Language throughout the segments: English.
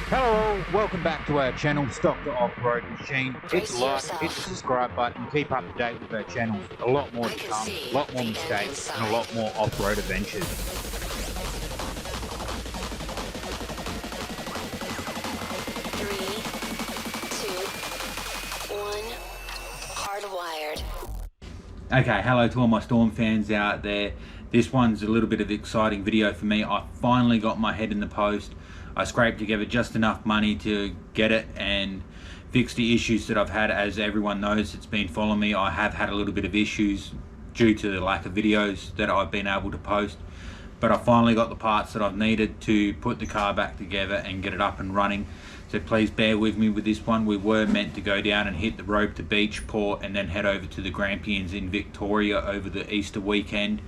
Hello all, welcome back to our channel, Dr. Off-Road Machine. Hit the like, hit the subscribe button, keep up to date with our channel. A lot more to come, a lot more mistakes, and a lot more off-road adventures. 3, 2, 1, hardwired. Okay, hello to all my Storm fans out there. This one's a little bit of an exciting video for me. I finally got my head in the post. I scraped together just enough money to get it and fix the issues that I've had. As everyone knows that's been following me, I have had a little bit of issues due to the lack of videos that I've been able to post. But I finally got the parts that I've needed to put the car back together and get it up and running. So please bear with me with this one. We were meant to go down and hit the Robe to Beach port and then head over to the Grampians in Victoria over the Easter weekend.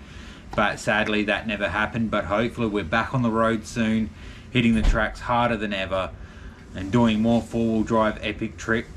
But sadly that never happened. But hopefully we're back on the road soon, hitting the tracks harder than ever and doing more four-wheel drive epic trips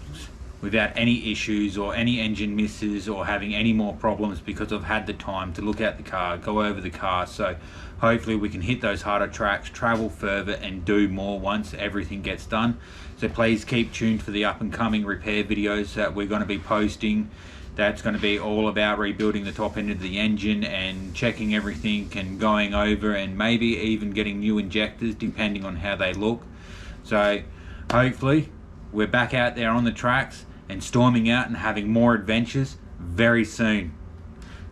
without any issues or any engine misses or having any more problems, because I've had the time to look at the car, go over the car. So hopefully we can hit those harder tracks, travel further and do more once everything gets done. So please keep tuned for the up and coming repair videos that we're going to be posting. That's going to be all about rebuilding the top end of the engine and checking everything and going over and maybe even getting new injectors depending on how they look. So hopefully we're back out there on the tracks and storming out and having more adventures very soon.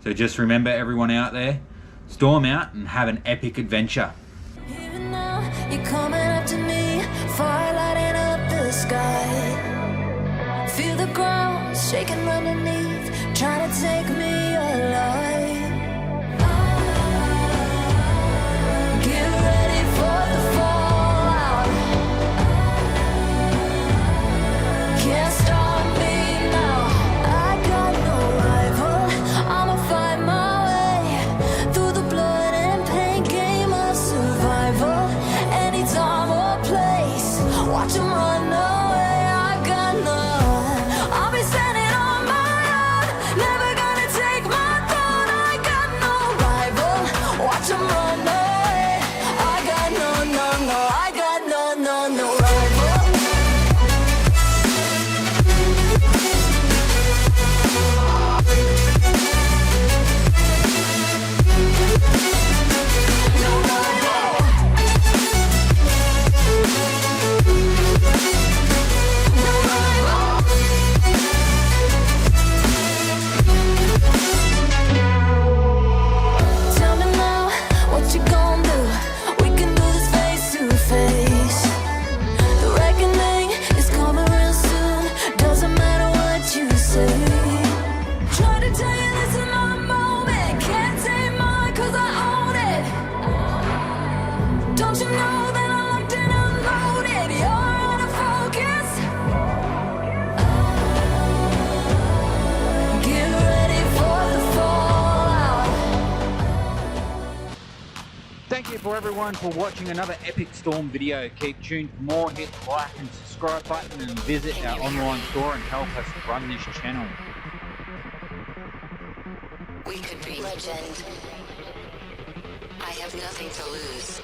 So just remember, everyone out there, storm out and have an epic adventure. Even now, you're coming up to me, fire lighting up the sky. Feel the ground shaking underneath, trying to take me alive. Get ready for the fallout. Can't stop me now. I got no rival. I'ma find my way through the blood and pain game of survival. Any time or place, watch 'em run away. I got none. I'll be standing on my own, never gonna take my throne. I got no rival. Watch 'em run away. I got no, I got no rival. No rival. No rival. Tell me now, what you gonna do? We can do this face to face. The reckoning is coming real soon. Doesn't matter what you say. Try to tell you this is my moment. Can't take mine 'cause I own it. Don't you know that I'm locked and unloaded? You're out of focus. Get ready for the fallout. Thank you for everyone for watching another epic storm video. Keep tuned for more, hit the like and subscribe button and visit our online store and help us run this channel. We could be legend. I have nothing to lose.